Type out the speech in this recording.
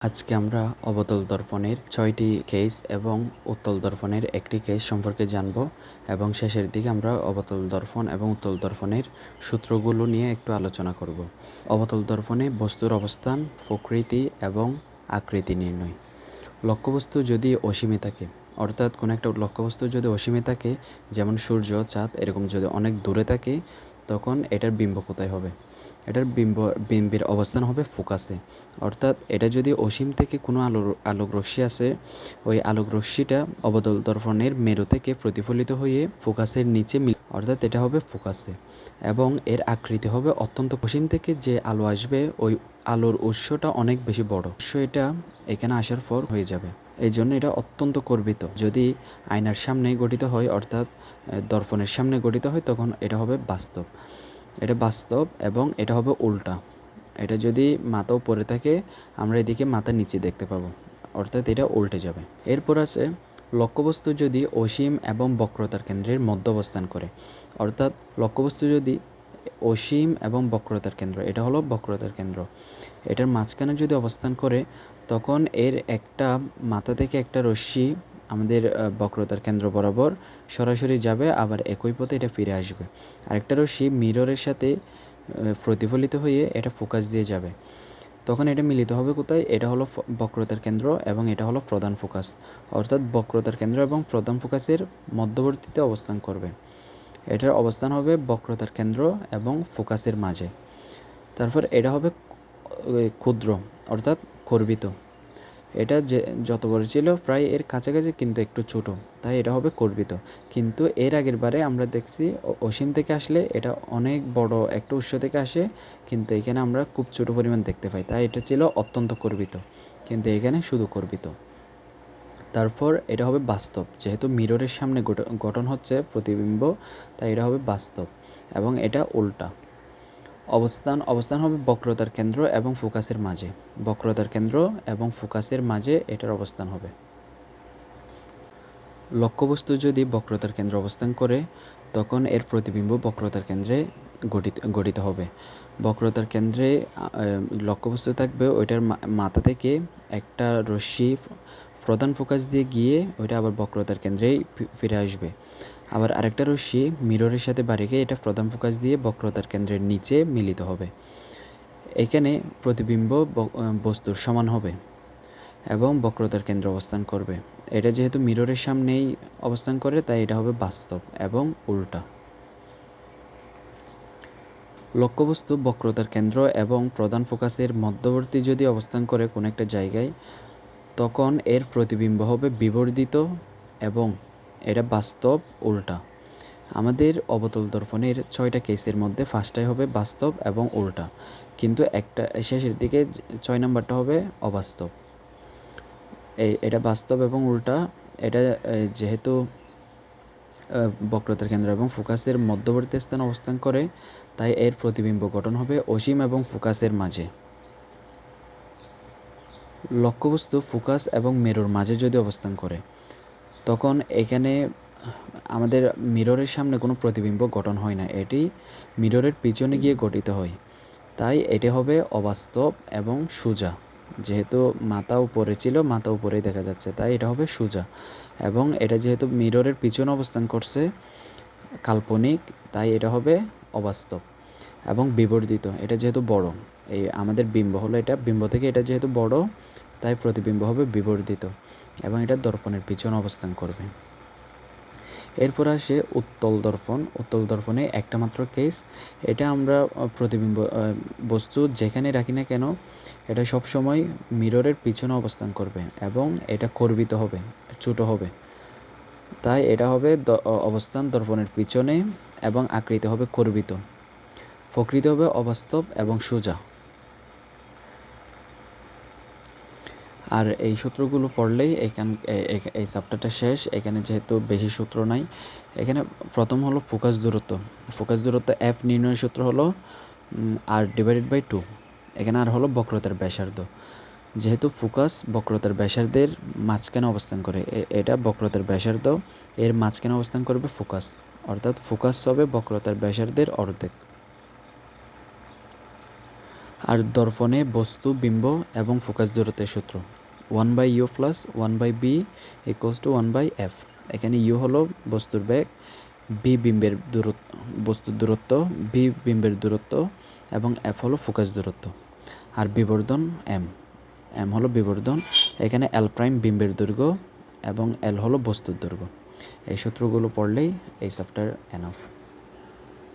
আজকে আমরা অবতল দর্পণের ৬টি কেস এবং উত্তল দর্পণের একটি কেস সম্পর্কে জানব এবং শেষের দিকে আমরা অবতল দর্পণ এবং উত্তল দর্পণের সূত্রগুলো নিয়ে একটু আলোচনা করব। অবতল দর্পণে বস্তুর অবস্থান, প্রকৃতি এবং আকৃতি নির্ণয়। লক্ষ্যবস্তু যদি অসীমে থাকে, অর্থাৎ কোনো একটা লক্ষ্যবস্তু যদি অসীমে থাকে, যেমন সূর্য, চাঁদ, এরকম যদি অনেক দূরে থাকে, তখন এটার বিম্ব কোথায় হবে? এটার বিম্বের অবস্থান হবে ফোকাসে। অর্থাৎ এটা যদি অসীম থেকে কোনো আলোক রশ্মি আসে, ওই আলোক রশ্মিটা অবতল দর্পণের মেরু থেকে প্রতিফলিত হয়ে ফোকাসের নিচে অর্থাৎ এটা হবে ফোকাসে, এবং এর আকৃতি হবে অত্যন্ত অসীম থেকে যে আলো আসবে ওই আলোর উৎসটা অনেক বেশি বড়। এটা এখানে আসার পর হয়ে যাবে, এই জন্য এটা অত্যন্ত কর্বিত। যদি আয়নার সামনে গঠিত হয়, অর্থাৎ দর্পণের সামনে গঠিত হয়, তখন এটা হবে বাস্তব। এটা বাস্তব এবং এটা হবে উল্টা। এটা যদি মাথা উপরে থাকে, আমরা এদিকে মাথা নিচে দেখতে পাবো, অর্থাৎ এটা উল্টে যাবে। এরপর আছে লক্ষ্যবস্তু যদি অসীম এবং বক্রতার কেন্দ্রের মধ্যে অবস্থান করে, অর্থাৎ লক্ষ্যবস্তু যদি অসীম এবং বক্রতার কেন্দ্র, এটা হলো বক্রতার কেন্দ্র, এটার মাঝখানে যদি অবস্থান করে, তখন এর একটা মাথা থেকে একটা রশ্মি আমাদের বক্রতার কেন্দ্র বরাবর সরাসরি যাবে, আবার একই পথে এটা ফিরে আসবে। আরেকটা রশ্মি মিররের সাথে প্রতিফলিত হয়ে এটা ফোকাস দিয়ে যাবে, তখন এটা মিলিত হবে কোথায়? এটা হলো বক্রতার কেন্দ্র এবং এটা হলো প্রধান ফোকাস, অর্থাৎ বক্রতার কেন্দ্র এবং প্রধান ফোকাসের মধ্যবর্তীতে অবস্থান করবে। এটার অবস্থান হবে বক্রতার কেন্দ্র এবং ফোকাসের মাঝে। তারপর এটা হবে ক্ষুদ্র, অর্থাৎ কর্বিত। এটা যে যত বড় ছিল প্রায় এর কাছাকাছি, কিন্তু একটু ছোট, তাই এটা হবে কর্বিত। কিন্তু এর আগের বারে আমরা দেখছি অসীম থেকে আসলে এটা অনেক বড় একটা উৎস থেকে আসে, কিন্তু এখানে আমরা খুব ছোট পরিমাণ দেখতে পাই, তাই এটা ছিল অত্যন্ত কর্বিত, কিন্তু এখানে শুধু কর্বিত। তারপর এটা হবে বাস্তব, যেহেতু মিররের সামনে গঠন হচ্ছে প্রতিবিম্ব, তাই এটা হবে বাস্তব এবং এটা উল্টা। অবস্থান হবে বক্রতার কেন্দ্র এবং ফোকাসের মাঝে। বক্রতার কেন্দ্র এবং ফোকাসের মাঝে এটার অবস্থান হবে। লক্ষ্যবস্তু যদি বক্রতার কেন্দ্রে অবস্থান করে, তখন এর প্রতিবিম্ব বক্রতার কেন্দ্রে গঠিত হবে। বক্রতার কেন্দ্রে লক্ষ্যবস্তু থাকবে, ওইটার মাথা থেকে একটা রশ্মি প্রধান ফোকাস দিয়ে গিয়ে ওইটা আবার বক্রতার কেন্দ্রেই ফিরে আসবে। আবার আরেকটা রশ্মি মিররের সাথে বাড়ি গিয়ে এটা প্রধান ফোকাস দিয়ে বক্রতার কেন্দ্রের নিচে মিলিত হবে। এখানে প্রতিবিম্ব বস্তুর সমান হবে এবং বক্রতার কেন্দ্রে অবস্থান করবে। এটা যেহেতু মিররের সামনেই অবস্থান করে, তাই এটা হবে বাস্তব এবং উল্টা। লক্ষ্যবস্তু বক্রতার কেন্দ্র এবং প্রধান ফোকাসের মধ্যবর্তী যদি অবস্থান করে কোনো একটা জায়গায়, তখন এর প্রতিবিম্ব হবে বিবর্ধিত এবং এটা বাস্তব উল্টা। আমাদের অবতল দর্পণের 6টা কেসের মধ্যে ফার্স্টটাই হবে বাস্তব এবং উল্টা, কিন্তু একটা শেষের দিকে 6 নাম্বারটা হবে অবাস্তব। এটা বাস্তব এবং উল্টা। এটা যেহেতু বক্রতার কেন্দ্র এবং ফোকাসের মধ্যবর্তী স্থানে অবস্থান করে, তাই এর প্রতিবিম্ব গঠন হবে অসীম এবং ফোকাসের মাঝে। লক্ষ্যবস্তু ফোকাস এবং মেরুর মাঝে যদি অবস্থান করে, তখন এখানে আমাদের মিররের সামনে কোনো প্রতিবিম্ব গঠন হয় না, এটি মিররের পিছনে গিয়ে গঠিত হয়, তাই এটি হবে অবাস্তব এবং সোজা। যেহেতু মাথা উপরে ছিল, মাথা উপরেই দেখা যাচ্ছে, তাই এটা হবে সোজা। এবং এটা যেহেতু মিররের পিছনে অবস্থান করছে, কাল্পনিক, তাই এটা হবে অবাস্তব এবং বিবর্ধিত। এটা যেহেতু বড়, এই আমাদের বিম্ব হলো এটা, বিম্ব থেকে এটা যেহেতু বড়, তাই প্রতিবিম্ব হবে বিবর্ধিত এবং এটা দর্পণের পিছনে অবস্থান করবে। এরপর আসে উত্তল দর্পণ। উত্তল দর্পণে একটা মাত্র কেস, এটা আমরা প্রতিবিম্ব বস্তু যেখানে রাখি না কেন, এটা সবসময় মিররের পিছনে অবস্থান করবে এবং এটা কর্বিত হবে, ছোট হবে, তাই এটা হবে অবস্থান দর্পণের পিছনে এবং আকৃতি হবে কর্বিত। প্রকৃতি হবে অবাস্তব এবং সোজা। আর এই সূত্রগুলো পড়লেই এই চ্যাপ্টারটা শেষ। এখানে যেহেতু বেশি সূত্র নাই, এখানে প্রথম হলো ফোকাস দূরত্ব। ফোকাস দূরত্ব এফ নির্ণয়ের সূত্র হলো r/2। এখানে আর হলো বক্রতার ব্যাসার্ধ। যেহেতু ফোকাস বক্রতার ব্যাসার্ধের মাঝখানে অবস্থান করে, এটা বক্রতার ব্যাসার্ধ, এর মাঝখানে অবস্থান করবে ফোকাস, অর্থাৎ ফোকাস হবে বক্রতার ব্যাসার্ধের অর্ধেক। আর দর্পণে বস্তু, বিম্ব এবং ফোকাস দূরত্বের সূত্র 1/u plus 1/b equals to 1/f। এখানে ইউ হলো বস্তুর বেগ, বি বিম্বের দূরত্ব, বস্তুর দূরত্ব, বি বিম্বের দূরত্ব এবং এফ হলো ফোকাস দূরত্ব। আর বিবর্ধন এম, এম হলো বিবর্ধন। এখানে এল প্রাইম বিম্বের দৈর্ঘ্য এবং এল হলো বস্তুর দৈর্ঘ্য। এই সূত্রগুলো পড়লেই এই চ্যাপ্টার এনাফ।